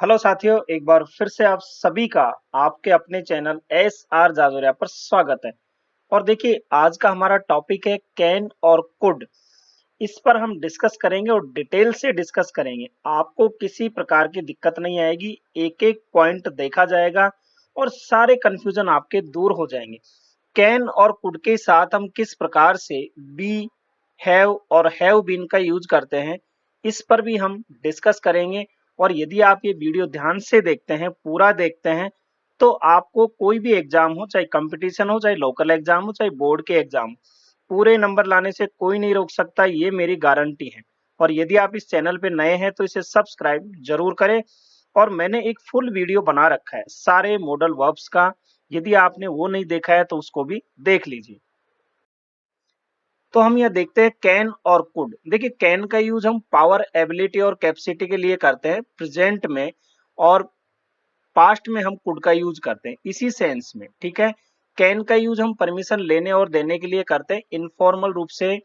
Hello साथियों, एक बार फिर से आप सभी का आपके अपने चैनल एस आर जाजोरिया पर स्वागत है। और देखिए, आज का हमारा टॉपिक है कैन और कुड। इस पर हम डिस्कस करेंगे और डिटेल से डिस्कस करेंगे। आपको किसी प्रकार की दिक्कत नहीं आएगी, एक एक पॉइंट देखा जाएगा और सारे कंफ्यूजन आपके दूर हो जाएंगे। कैन और कुड के साथ हम किस प्रकार से बी, हैव और हैव बीन का यूज करते हैं, इस पर भी हम डिस्कस करेंगे। और यदि आप ये वीडियो ध्यान से देखते हैं, पूरा देखते हैं, तो आपको कोई भी एग्जाम हो, चाहे कंपटीशन हो, चाहे लोकल एग्जाम हो, चाहे बोर्ड के एग्जाम हो, पूरे नंबर लाने से कोई नहीं रोक सकता, ये मेरी गारंटी है। और यदि आप इस चैनल पे नए हैं तो इसे सब्सक्राइब जरूर करें। और मैंने एक फुल वीडियो बना रखा है सारे मॉडल वर्ब्स का, यदि आपने वो नहीं देखा है तो उसको भी देख लीजिए। तो हम यह देखते हैं कैन और कुड। देखिए, कैन का यूज हम पावर, एबिलिटी और कैपेसिटी के लिए करते हैं प्रेजेंट में, और पास्ट में हम कुड का यूज करते हैं इसी सेंस में। ठीक है, कैन का यूज हम परमिशन लेने और देने के लिए करते हैं, इनफॉर्मल रूप से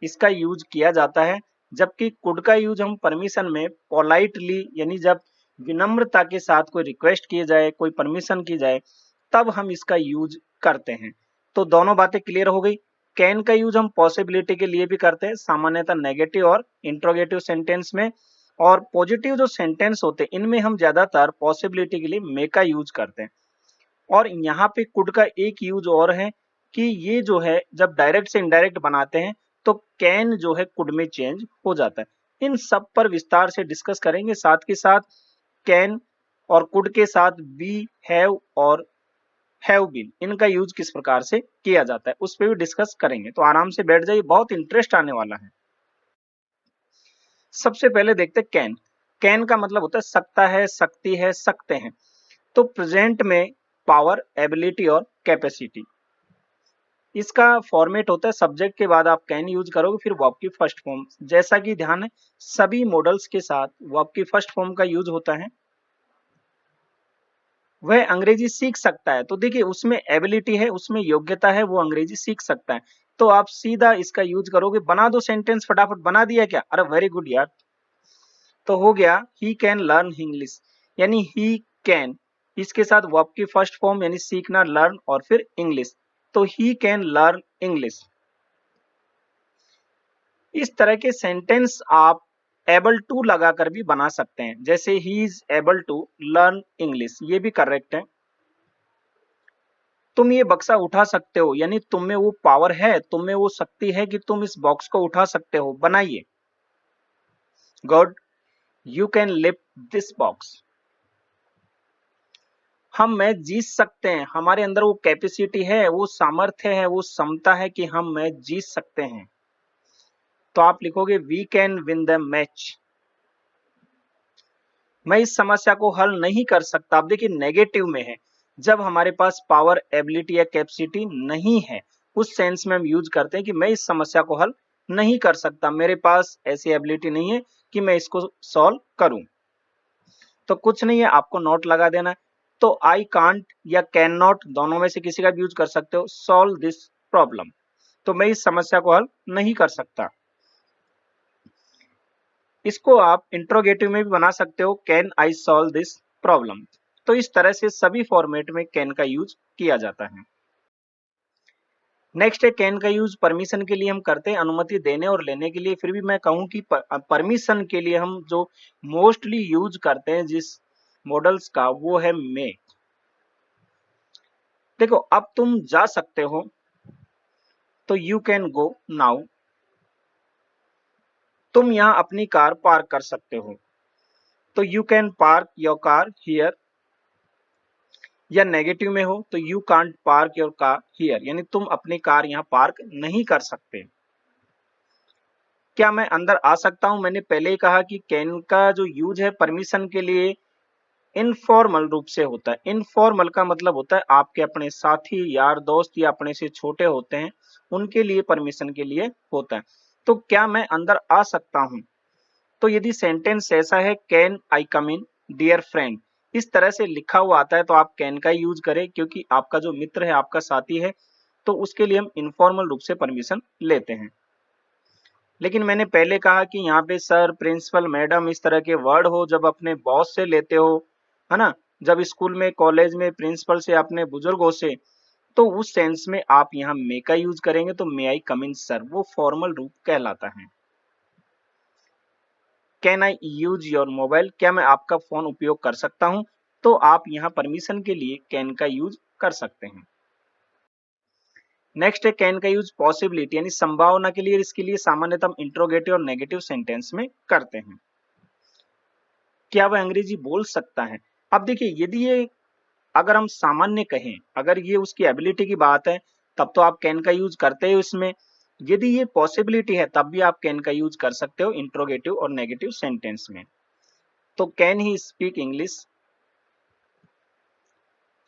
इसका यूज किया जाता है। जबकि कुड का यूज हम परमिशन में पोलाइटली, यानी जब विनम्रता के साथ कोई रिक्वेस्ट किए जाए, कोई परमिशन की जाए, तब हम इसका यूज करते हैं। तो दोनों बातें क्लियर हो गई। कैन का यूज हम पॉसिबिलिटी के लिए भी करते हैं, सामान्यतः नेगेटिव और इंट्रोगेटिव सेंटेंस में। और पॉजिटिव जो सेंटेंस होते हैं इनमें हम ज्यादातर पॉसिबिलिटी के लिए मे का यूज करते हैं। और यहाँ पे कुड का एक यूज और है कि ये जो है जब डायरेक्ट से इनडायरेक्ट बनाते हैं तो कैन जो है कुड में चेंज हो जाता है। इन सब पर विस्तार से डिस्कस करेंगे। साथ के साथ कैन और कुड के साथ बी, हैव और हैव बीन, इनका यूज किस प्रकार से किया जाता है उस पर भी डिस्कस करेंगे। तो आराम से बैठ जाइए, बहुत इंटरेस्ट आने वाला है। सबसे पहले देखते हैं कैन। कैन का मतलब होता है सकता है, सकती है, सकते हैं। तो प्रेजेंट में पावर, एबिलिटी और कैपेसिटी, इसका फॉर्मेट होता है सब्जेक्ट के बाद आप कैन यूज करोगे, फिर वर्ब की फर्स्ट फॉर्म। जैसा कि ध्यान है, सभी मॉडल्स के साथ वर्ब की फर्स्ट फॉर्म का यूज होता है। वह अंग्रेजी सीख सकता है, तो देखिए उसमें एबिलिटी है, उसमें योग्यता है, वो अंग्रेजी सीख सकता है। तो आप सीधा इसका यूज करोगे। बना दो सेंटेंस, फटाफट बना दिया क्या? अरे वेरी गुड यार। तो हो गया ही कैन लर्न इंग्लिश, यानी ही कैन, इसके साथ वर्ब की फर्स्ट फॉर्म यानी सीखना, लर्न और फिर इंग्लिश। तो ही कैन लर्न इंग्लिश। इस तरह के सेंटेंस आप एबल टू लगाकर भी बना सकते हैं, जैसे ही is able to learn English, ये भी करेक्ट है। तुम ये बक्सा उठा सकते हो, यानी तुम में वो पावर है, तुम में वो शक्ति है कि तुम इस बॉक्स को उठा सकते हो, बनाइए। Good, you can lift this box. हम मैच जीत सकते हैं, हमारे अंदर वो कैपेसिटी है, वो सामर्थ्य है, वो क्षमता है कि हम मैच जीत सकते हैं। तो आप लिखोगे we can win the match. मैं इस समस्या को हल नहीं कर सकता। अब देखिए नेगेटिव में है, जब हमारे पास पावर, एबिलिटी या कैपेसिटी नहीं है, उस सेंस में हम यूज करते हैं कि मैं इस समस्या को हल नहीं कर सकता, मेरे पास ऐसी एबिलिटी नहीं है कि मैं इसको सॉल्व करूं। तो कुछ नहीं है, आपको नोट लगा देना है। तो आई कांट या कैन नॉट, दोनों में से किसी का भी यूज कर सकते हो। सॉल्व दिस प्रॉब्लम, तो मैं इस समस्या को हल नहीं कर सकता। इसको आप इंट्रोगेटिव में भी बना सकते हो, can I solve this problem. तो इस तरह से सभी फॉर्मेट में कैन का यूज किया जाता है। नेक्स्ट है कैन का यूज परमिशन के लिए हम करते हैं, अनुमति देने और लेने के लिए। फिर भी मैं कहूं कि परमिशन के लिए हम जो मोस्टली यूज करते हैं जिस मॉडल्स का, वो है मे। देखो, अब तुम जा सकते हो, तो यू कैन गो नाउ। तुम यहाँ अपनी कार पार्क कर सकते हो, तो you can park your car here. या नेगेटिव में हो तो you can't park your car here, यानी तुम अपनी कार यहाँ पार्क नहीं कर सकते। क्या मैं अंदर आ सकता हूं? मैंने पहले ही कहा कि कैन का जो यूज है परमिशन के लिए इनफॉर्मल रूप से होता है। इनफॉर्मल का मतलब होता है आपके अपने साथी, यार, दोस्त या अपने से छोटे होते हैं, उनके लिए परमिशन के लिए होता है। तो क्या मैं अंदर आ सकता हूं? तो यदि सेंटेंस ऐसा है, can I come in dear friend, इस तरह से लिखा हुआ आता है, तो आप कैन का यूज करें, क्योंकि आपका जो मित्र है, आपका साथी है, तो उसके लिए हम इनफॉर्मल रूप से परमिशन लेते हैं। लेकिन मैंने पहले कहा कि यहाँ पे सर, प्रिंसिपल, मैडम इस तरह के वर्ड हो जब अपने बॉस से लेते हो, है ना, जब स्कूल में, कॉलेज में प्रिंसिपल से, अपने बुजुर्गों से, तो उस सेंस में आप यहाँ मे का यूज करेंगे। तो मे आई कम इन सर, वो फॉर्मल रूप कहलाता है। Can I use your mobile, क्या मैं आपका फोन उपयोग कर सकता हूं? तो आप यहाँ परमिशन के लिए कैन का यूज कर सकते हैं। नेक्स्ट है कैन का यूज पॉसिबिलिटी यानी संभावना के लिए, इसके लिए सामान्यतः हम इंट्रोगेटिव और नेगेटिव सेंटेंस में करते हैं। क्या वह अंग्रेजी बोल सकता है? अब देखिए, यदि ये अगर हम सामान्य कहें, अगर ये उसकी एबिलिटी की बात है, तब तो आप कैन का यूज करते हो इसमें। यदि ये पॉसिबिलिटी है, तब भी आप कैन का यूज कर सकते हो इंट्रोगेटिव और नेगेटिव सेंटेंस में। तो कैन ही स्पीक इंग्लिश,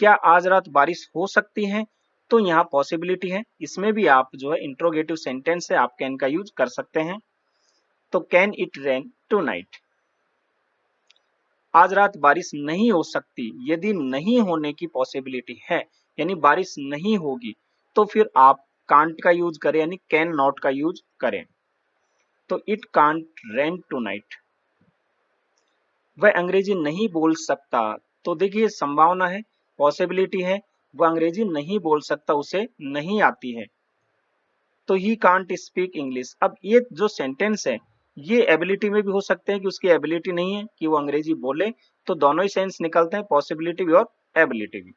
क्या आज रात बारिश हो सकती है? तो यहाँ पॉसिबिलिटी है, इसमें भी आप जो है इंट्रोगेटिव सेंटेंस से आप कैन का यूज कर सकते हैं। तो कैन इट रेन टुनाइट, आज रात बारिश नहीं हो सकती। यदि नहीं होने की पॉसिबिलिटी है, यानी बारिश नहीं होगी, तो फिर आप कांट का यूज करें, यानी कैन नॉट का यूज करें। तो इट कांट रेन टुनाइट, वह अंग्रेजी नहीं बोल सकता। तो देखिए, संभावना है, पॉसिबिलिटी है, वह अंग्रेजी नहीं बोल सकता, उसे नहीं आती है। तो ही कांट स्पीक इंग्लिश। अब ये जो सेंटेंस है, ये एबिलिटी में भी हो सकते हैं कि उसकी एबिलिटी नहीं है कि वो अंग्रेजी बोले, तो दोनों ही सेंस निकलते हैं, पॉसिबिलिटी भी और एबिलिटी भी।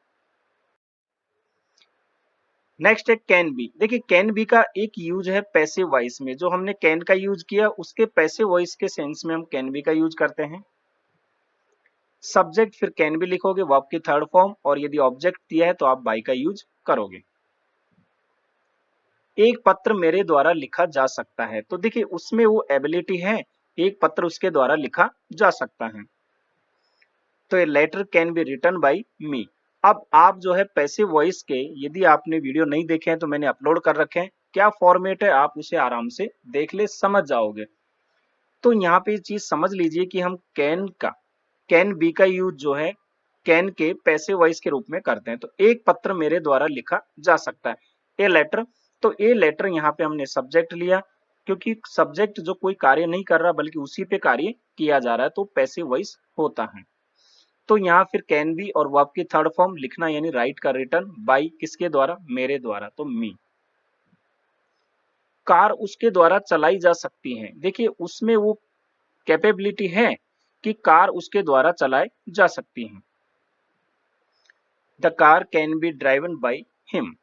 नेक्स्ट है कैन बी। देखिए, कैन बी का एक यूज है पैसिव वॉइस में, जो हमने कैन का यूज किया उसके पैसिव वॉइस के सेंस में हम कैन बी का यूज करते हैं। सब्जेक्ट फिर कैन बी लिखोगे, वर्ब की थर्ड फॉर्म, और यदि ऑब्जेक्ट दिया है तो आप बाई का यूज करोगे। एक पत्र मेरे द्वारा लिखा जा सकता है, तो देखिए उसमें वो एबिलिटी है, एक पत्र उसके द्वारा लिखा जा सकता है। तो a letter can be written by me. अब आप जो है पैसिव वॉइस के, यदि आपने वीडियो नहीं देखे हैं तो मैंने अपलोड कर रखे हैं, क्या फॉर्मेट है आप उसे आराम से देख ले, समझ जाओगे। तो यहाँ पे चीज समझ लीजिए कि हम कैन बी का यूज जो है कैन के पैसिव वॉइस के रूप में करते हैं। तो एक पत्र मेरे द्वारा लिखा जा सकता है, ए लेटर। तो ए लेटर यहाँ पे हमने सब्जेक्ट लिया, क्योंकि सब्जेक्ट जो कोई कार्य नहीं कर रहा बल्कि उसी पे कार्य किया जा रहा है, तो पैसिव वॉइस होता है। तो यहाँ फिर कैन बी और वर्ब की थर्ड फॉर्म लिखना, यानी राइट का रिटर्न बाई किसके द्वारा, मेरे द्वारा, तो मी। कार उसके द्वारा चलाई जा सकती है, देखिए उसमें वो कैपेबिलिटी है कि कार उसके द्वारा चलाई जा सकती है। The car can be driven by him.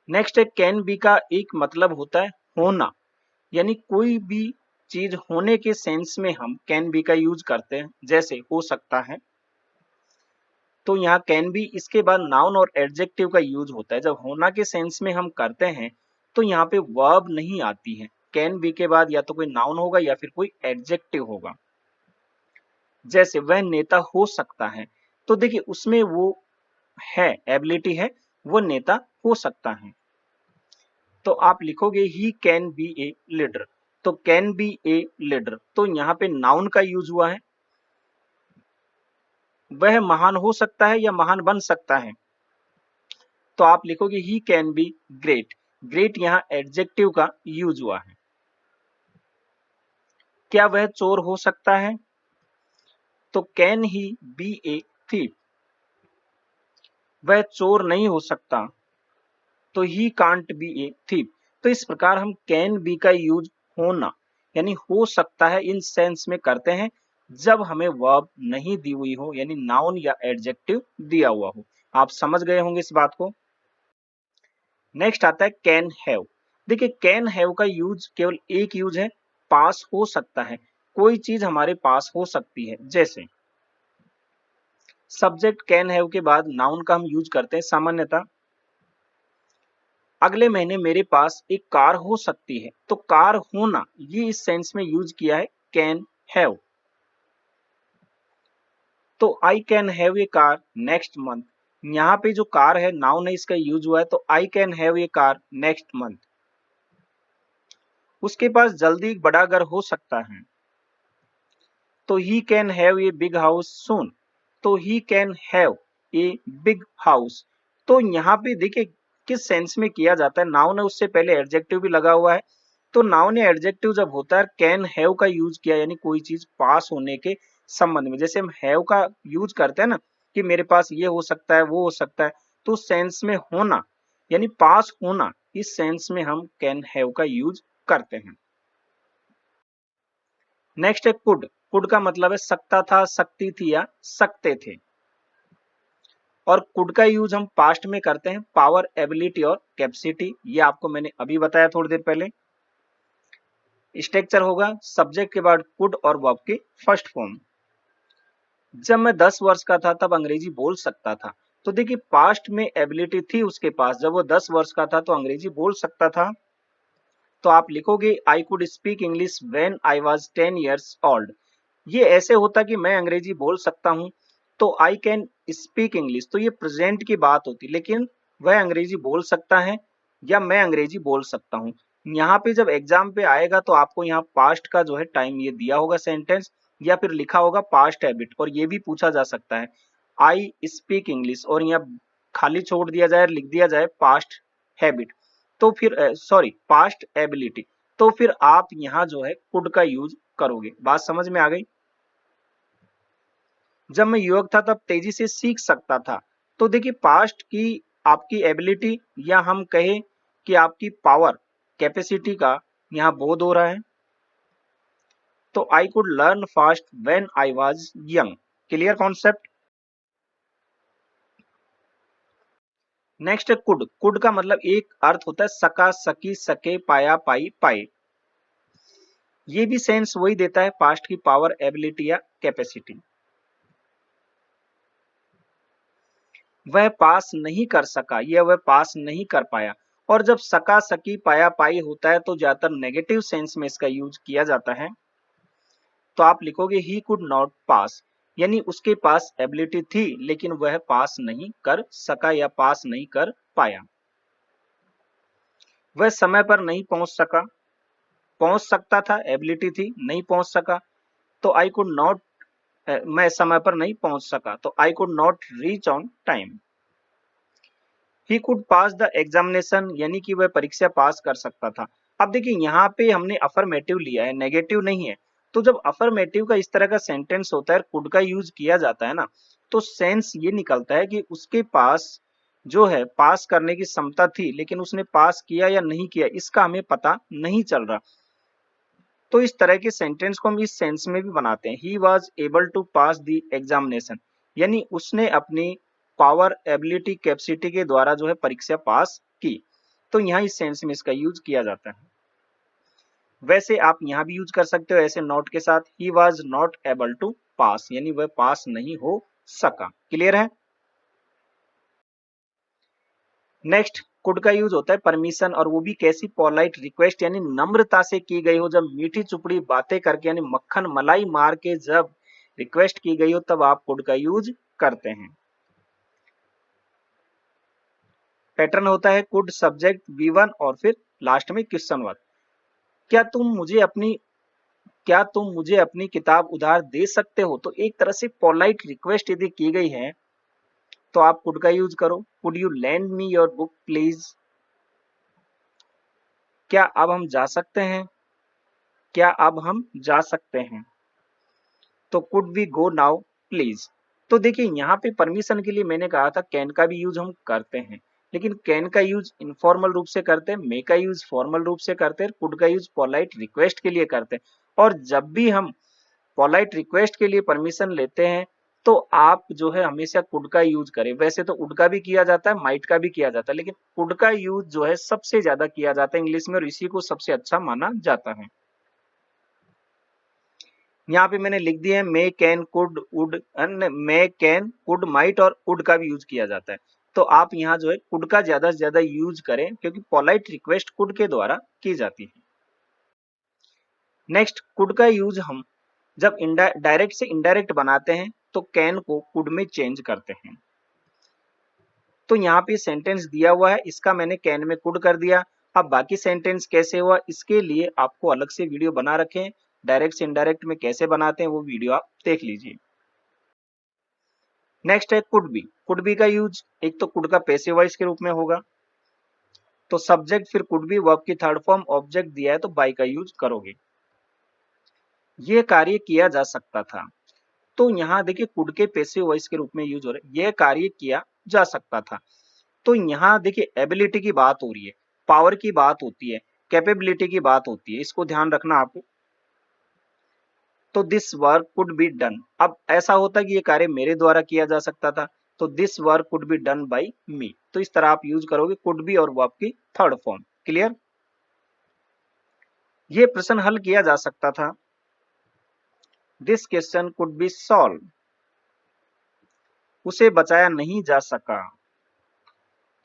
Next है कैन बी का एक मतलब होता है होना, यानी कोई भी चीज होने के सेंस में हम कैन बी का यूज करते हैं, जैसे हो सकता है। तो यहाँ कैन बी, इसके बाद नाउन और एडजेक्टिव का यूज होता है। जब होना के सेंस में हम करते हैं तो यहाँ पे वर्ब नहीं आती है, कैन बी के बाद या तो कोई नाउन होगा या फिर कोई एडजेक्टिव होगा। जैसे वह नेता हो सकता है, तो देखिए उसमें वो है, एबिलिटी है, वो नेता हो सकता है। तो आप लिखोगे he can B a leader. तो कैन बी ए लीडर, तो यहाँ पे नाउन का यूज हुआ है। वह महान हो सकता है या महान बन सकता है, तो आप लिखोगे he can be great. Great यहाँ एडजेक्टिव का यूज हुआ है। क्या वह चोर हो सकता है, तो can he be a thief. वह चोर नहीं हो सकता, तो he can't be a thief. तो इस प्रकार हम कैन बी का यूज होना यानी हो सकता है इन सेंस में करते हैं, जब हमें वर्ब नहीं दी हुई हो, यानी नाउन या एडजेक्टिव दिया हुआ हो। आप समझ गए होंगे इस बात को। नेक्स्ट आता है कैन हैव। देखिए, कैन हैव का यूज केवल एक यूज है, पास हो सकता है, कोई चीज हमारे पास हो सकती है। जैसे सब्जेक्ट कैन हैव के बाद नाउन का हम यूज करते हैं सामान्यतः। अगले महीने मेरे पास एक कार हो सकती है, तो कार होना ये इस सेंस में यूज किया है कैन हैव। तो I can have A car next month, यहाँ पे जो कार है नाउन है, इसका यूज हुआ है, तो I can have A car next month. उसके पास जल्दी एक बड़ा घर हो सकता है, तो he can have a big house soon. तो he can have a big house. तो यहाँ पे देखिए किस सेंस में किया जाता है। नाउन है, उससे पहले एडजेक्टिव भी लगा हुआ है। तो नाउन या एडजेक्टिव जब होता है, कैन हैव का यूज किया, यानी कोई चीज पास होने के संबंध में। जैसे हम हैव का यूज करते हैं ना, कि मेरे पास ये हो सकता है, वो हो सकता है, तो उस सेंस में होना यानी पास होना, इस सेंस में हम कैन हैव का यूज करते हैं। नेक्स्ट है कुड। कुड का मतलब है सकता था, सकती थी या सकते थे। और कुड का यूज हम पास्ट में करते हैं, पावर, एबिलिटी और कैपेसिटी। ये आपको मैंने अभी बताया थोड़ी देर पहले। स्ट्रक्चर होगा सब्जेक्ट के बाद कुड और वर्ब की फर्स्ट फॉर्म। जब मैं 10 वर्ष का था तब अंग्रेजी बोल सकता था। तो देखिए पास्ट में एबिलिटी थी उसके पास, जब वो 10 वर्ष का था तो अंग्रेजी बोल सकता था। तो आप लिखोगे I could speak English when I was 10 years old. ये ऐसे होता कि मैं अंग्रेजी बोल सकता हूं, तो आई कैन स्पीक इंग्लिश, तो ये प्रेजेंट की बात होती, लेकिन वह अंग्रेजी बोल सकता है या मैं अंग्रेजी बोल सकता हूं। यहाँ पे जब एग्जाम पे आएगा तो आपको यहाँ पास्ट का जो है टाइम ये दिया होगा सेंटेंस, या फिर लिखा होगा पास्ट हैबिट। और ये भी पूछा जा सकता है आई स्पीक इंग्लिश, और यहाँ खाली छोड़ दिया जाए, लिख दिया जाए पास्ट हैबिट, तो फिर सॉरी पास्ट एबिलिटी, तो फिर आप यहाँ जो है कुड का यूज करोगे। बात समझ में आ गई। जब मैं युवक था तब तेजी से सीख सकता था। तो देखिए पास्ट की आपकी एबिलिटी, या हम कहें कि आपकी पावर, कैपेसिटी का यहाँ बोध हो रहा है। तो I could learn fast when I was young. Clear concept. Next है कुड। कुड का मतलब एक अर्थ होता है सका, सकी, सके, पाया, पाई, पाए। ये भी सेंस वही देता है, पास्ट की पावर, एबिलिटी या कैपेसिटी। वह पास नहीं कर सका, यह वह पास नहीं कर पाया। और जब सका, सकी, पाया, पाई होता है तो ज्यादातर नेगेटिव सेंस में इसका यूज किया जाता है। तो आप लिखोगे ही कुड नॉट पास, यानी उसके पास एबिलिटी थी लेकिन वह पास नहीं कर सका या पास नहीं कर पाया। वह समय पर नहीं पहुंच सका, पहुंच सकता था, एबिलिटी थी, नहीं पहुंच सका, तो आई कुड नॉट, मैं समय पर नहीं पहुंच सका, तो I could not reach on time. He could pass the examination, यानी कि वह परीक्षा पास कर सकता था। अब देखिए यहाँ पे हमने अफर्मेटिव लिया है, नेगेटिव नहीं है। तो जब अफर्मेटिव का इस तरह का सेंटेंस होता है, कुड का यूज किया जाता है ना, तो सेंस ये निकलता है कि उसके पास जो है पास करने की क्षमता थी, लेकिन उसने पास किया या नहीं किया इसका हमें पता नहीं चल रहा। तो इस तरह के सेंटेंस को हम इस सेंस में भी बनाते हैं, he was able to pass the examination, यानी उसने अपनी पावर, एबिलिटी, कैपेसिटी के द्वारा जो है परीक्षा पास की। तो यहाँ इस सेंस में इसका यूज किया जाता है। वैसे आप यहाँ भी यूज कर सकते हो ऐसे नॉट के साथ, he was not able to pass, यानी वह पास नहीं हो सका। क्लियर है। नेक्स्ट कुड का यूज होता है परमिशन, और वो भी कैसी, पोलाइट रिक्वेस्ट, यानी नम्रता से की गई हो, जब मीठी चुपड़ी बातें करके यानी मक्खन मलाई मार के जब रिक्वेस्ट की गई हो तब आप कुड का यूज करते हैं। पैटर्न होता है कुड सब्जेक्ट V1 और फिर लास्ट में क्वेश्चन वर्ड। क्या तुम मुझे अपनी क्या तुम मुझे अपनी किताब उधार दे सकते हो, तो एक तरह से पोलाइट रिक्वेस्ट यदि की गई है तो आप कुड का यूज करो। Could you land me your book please. क्या अब हम जा सकते हैं, क्या अब हम जा सकते हैं, तो could we go now please. तो देखिए यहाँ पे परमिशन के लिए मैंने कहा था कैन का भी यूज हम करते हैं, लेकिन कैन का यूज इनफॉर्मल रूप से करते हैं, मे का यूज फॉर्मल रूप से करते हैं, कुड का यूज पोलाइट रिक्वेस्ट के लिए करते हैं। और जब भी हम पोलाइट रिक्वेस्ट के लिए परमिशन लेते हैं तो आप जो है हमेशा कुड का यूज करें। वैसे तो उड का भी किया जाता है, माइट का भी किया जाता है, लेकिन कुड का यूज जो है सबसे ज्यादा किया जाता है इंग्लिश में, और इसी को सबसे अच्छा माना जाता है। यहाँ पे मैंने लिख दिया है may, can, could, would, may, can, could, might और वुड का भी यूज किया जाता है। तो आप यहाँ जो है कुड का ज्यादा से ज्यादा यूज करें, क्योंकि पोलाइट रिक्वेस्ट कुड के द्वारा की जाती है। नेक्स्ट कुड का यूज हम जब डायरेक्ट से इनडायरेक्ट बनाते हैं तो कैन को कुड में चेंज करते हैं। तो यहाँ पे सेंटेंस दिया हुआ है, इसका मैंने कैन में कुड कर दिया। अब बाकी सेंटेंस कैसे हुआ इसके लिए आपको अलग से वीडियो बना रखे हैं, डायरेक्ट से इनडायरेक्ट में कैसे बनाते हैं वो वीडियो आप देख लीजिए। नेक्स्ट है कुड बी। कुड बी का यूज एक तो कुड का पैसिव वॉइस के रूप में होगा, तो सब्जेक्ट फिर कुड बी, वर्ब की थर्ड फॉर्म, ऑब्जेक्ट दिया है तो बाई का यूज करोगे। ये कार्य किया जा सकता था, तो यहाँ देखिए कुड के पैसिव वॉइस के रूप में यूज हो रहा है, यह कार्य किया जा सकता था। तो यहाँ देखिए एबिलिटी की बात हो रही है, पावर की बात होती है, कैपेबिलिटी की बात होती है, इसको ध्यान रखना आपको। तो this work could be done, अब ऐसा होता है कि ये कार्य मेरे द्वारा किया जा सकता था, तो this work could be done by me, तो इस तरह आप यूज करोगे कुड बी और वर्ब की थर्ड फॉर्म। क्लियर? ये प्रश्न हल किया जा सकता था, this question could be solve, उसे बचाया नहीं जा सका,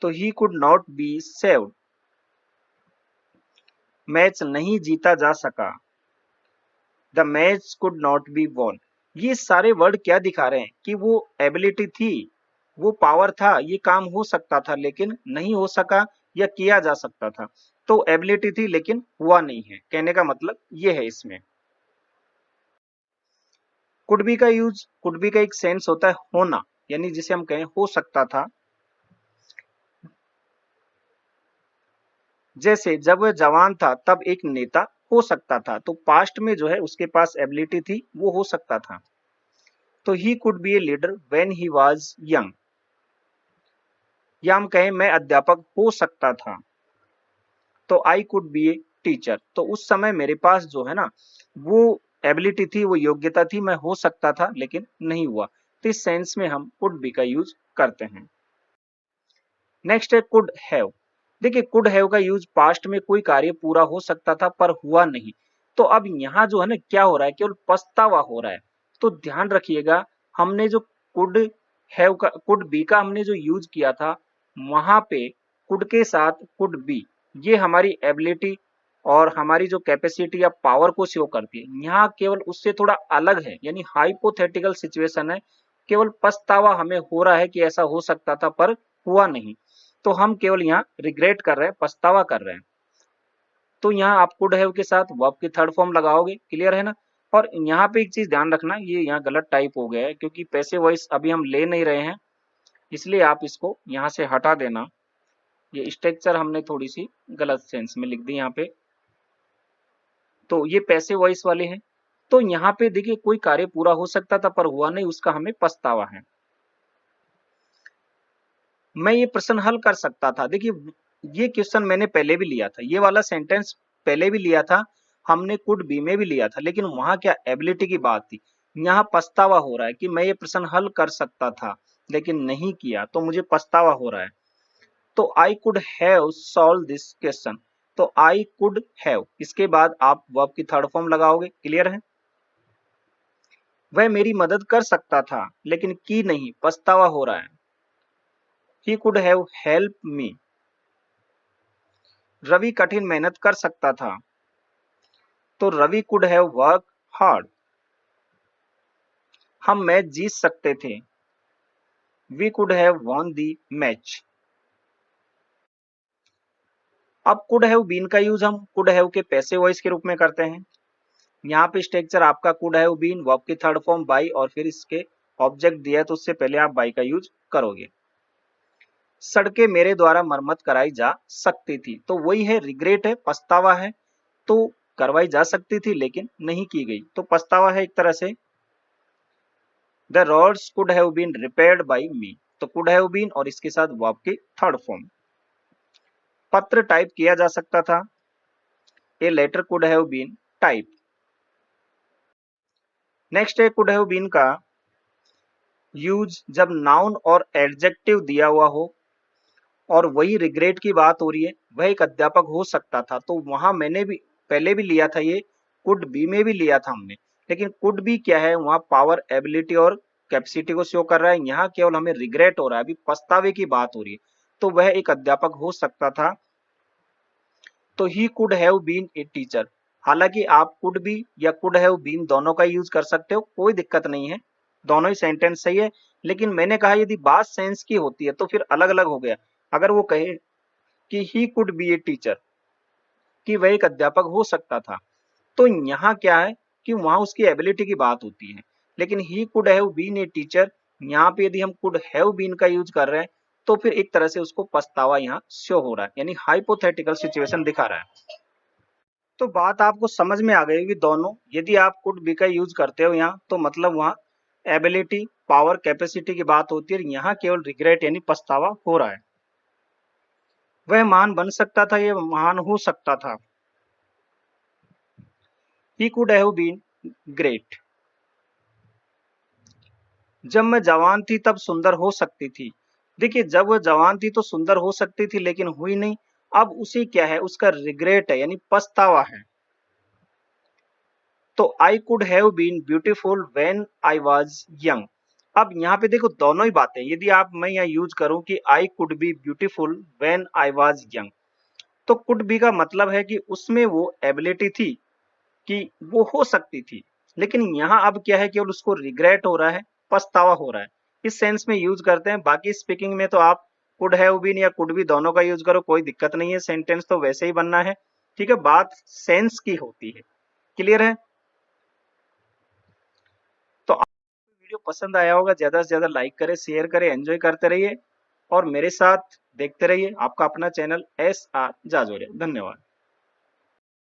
तो he could not be saved, match नहीं जीता जा सका, the match could not be won. ये सारे वर्ड क्या दिखा रहे हैं कि वो एबिलिटी थी, वो पावर था, ये काम हो सकता था लेकिन नहीं हो सका, या किया जा सकता था। तो एबिलिटी थी लेकिन हुआ नहीं है, कहने का मतलब ये है इसमें। कुड बी का यूज, कुड बी का एक सेंस होता है होना, यानी जिसे हम कहें हो सकता था। जैसे जब वह जवान था तब एक नेता हो सकता था, तो पास्ट में जो है उसके पास एबिलिटी थी, वो हो सकता था। तो he could be a leader when he was young, या हम कहें मैं अध्यापक हो सकता था, तो I could be a teacher, तो उस समय मेरे पास जो है ना वो एबिलिटी थी, वो योग्यता थी, मैं हो सकता था लेकिन नहीं हुआ। तो इस सेंस में हम कुड बी का यूज करते हैं। नेक्स्ट है कुड हैव। देखिए कुड हैव का यूज पास्ट में कोई कार्य पूरा हो सकता था पर हुआ नहीं, तो अब यहाँ जो है ना क्या हो रहा है, केवल पछतावा हो रहा है। तो ध्यान रखिएगा, हमने जो कुड हैव का, कुड बी का हमने जो यूज किया था, वहां पे कुड के साथ कुड बी, ये हमारी एबिलिटी और हमारी जो कैपेसिटी या पावर को शो करती है। यहाँ केवल उससे थोड़ा अलग है, यानी हाइपोथेटिकल सिचुएशन है, केवल पछतावा हमें हो रहा है कि ऐसा हो सकता था पर हुआ नहीं, तो हम केवल यहाँ रिग्रेट कर रहे हैं, पछतावा कर रहे हैं। तो यहाँ आप कुड हैव के साथ वर्ब की थर्ड फॉर्म लगाओगे। क्लियर है ना? और यहाँ पे एक चीज ध्यान रखना, ये यहाँ गलत टाइप हो गया है क्योंकि पैसिव वॉइस अभी हम ले नहीं रहे हैं, इसलिए आप इसको यहाँ से हटा देना। ये स्ट्रक्चर हमने थोड़ी सी गलत सेंस में लिख दी यहाँ पे, तो ये पैसिव वॉइस वाले हैं। तो यहाँ पे देखिए कोई कार्य पूरा हो सकता था पर हुआ नहीं, उसका हमें पछतावा है। मैं ये प्रश्न हल कर सकता था, देखिए ये क्वेश्चन मैंने पहले भी लिया था, ये वाला सेंटेंस पहले भी लिया था, हमने कुड बी में भी लिया था, लेकिन वहां क्या एबिलिटी की बात थी। यहाँ पछतावा हो रहा है कि मैं ये प्रश्न हल कर सकता था लेकिन नहीं किया, तो मुझे पछतावा हो रहा है। तो I could have solve this question, तो आई कुड हैव, इसके बाद आप वर्ब की थर्ड फॉर्म लगाओगे। क्लियर है? वह मेरी मदद कर सकता था लेकिन की नहीं, पछतावा हो रहा है। He could have help me, Ravi कठिन मेहनत कर सकता था, तो Ravi could have work hard. हम मैच जीत सकते थे, we could have won the match. अब कुड हैव बीन का यूज हम कुड हैव के पैसिव वॉइस के रूप में करते हैं। यहाँ पे स्ट्रक्चर आपका कुड हैव बीन, वर्ब की थर्ड फॉर्म बाई, और फिर इसके ऑब्जेक्ट दिया है तो उससे पहले आप बाई का यूज करोगे। सड़कें मेरे द्वारा मरम्मत कराई जा सकती थी, तो वही है, रिग्रेट है, पछतावा है, तो करवाई जा सकती थी लेकिन नहीं की गई, तो पछतावा है एक तरह से। The roads could have been repaired by me, तो कुड हैव बीन और इसके साथ वर्ब की थर्ड फॉर्म। पत्र टाइप किया जा सकता था, a letter could have been type. Next है कुड हैव बीन का यूज जब नाउन और एडजेक्टिव दिया हुआ हो और वही रिग्रेट की बात हो रही है, वह एक अध्यापक हो सकता था, तो वहां मैंने भी पहले भी लिया था, ये कुड बी में भी लिया था हमने, लेकिन कुड बी क्या है, वहां पावर, एबिलिटी और कैपेसिटी को शो कर रहा है, यहाँ केवल हमें रिग्रेट हो रहा है, अभी पछतावे की बात हो रही है, तो वह एक अध्यापक हो सकता था। तो he could have been a teacher, हालांकि आप कुड बी या कुड हैव बीन दोनों का यूज कर सकते हो, कोई दिक्कत नहीं है, दोनों ही सेंटेंस सही है। लेकिन मैंने कहा यदि बात सेंस की होती है तो फिर अलग अलग हो गया। अगर वो कहे कि he could be a teacher, कि वह एक अध्यापक हो सकता था, तो यहाँ क्या है कि वहां उसकी एबिलिटी की बात होती है। लेकिन he could have been a teacher, यहाँ पे यदि हम कुड हैव बीन का यूज कर रहे हैं तो फिर एक तरह से उसको पछतावा यहाँ शो हो रहा है, यानी हाइपोथेटिकल सिचुएशन दिखा रहा है। तो बात आपको समझ में आ गई कि दोनों, यदि आप कुड बी का यूज करते हो यहाँ तो मतलब वहाँ एबिलिटी, पावर, कैपेसिटी की बात होती है, यहाँ केवल रिग्रेट यानी पछतावा हो रहा है। वह महान बन सकता था, यह महान हो सकता था। He could have been great. जब मैं जवान थी तब सुंदर हो सकती थी। देखिए, जब वह जवान थी तो सुंदर हो सकती थी लेकिन हुई नहीं। अब उसे क्या है, उसका रिग्रेट है यानी पछतावा है। तो I could have been beautiful when I was young. अब यहाँ पे देखो दोनों ही बातें, यदि मैं यहाँ यूज करूं कि I could be beautiful when I was young, तो कुड बी का मतलब है कि उसमें वो एबिलिटी थी कि वो हो सकती थी, लेकिन यहाँ अब क्या है, केवल उसको रिग्रेट हो रहा है, पछतावा हो रहा है। इस सेंस में यूज करते हैं। बाकी स्पीकिंग में तो आप कुड हैव बीन या कुड बी दोनों का यूज करो, कोई दिक्कत नहीं है, सेंटेंस तो वैसे ही बनना है। ठीक है, बात सेंस की होती है। क्लियर है? तो आपको वीडियो पसंद आया होगा, ज्यादा से ज्यादा लाइक करें, शेयर करें, एंजॉय करते रहिए और मेरे साथ देखते रहिए। आपका अपना चैनल एस आर जाजोरिया। धन्यवाद।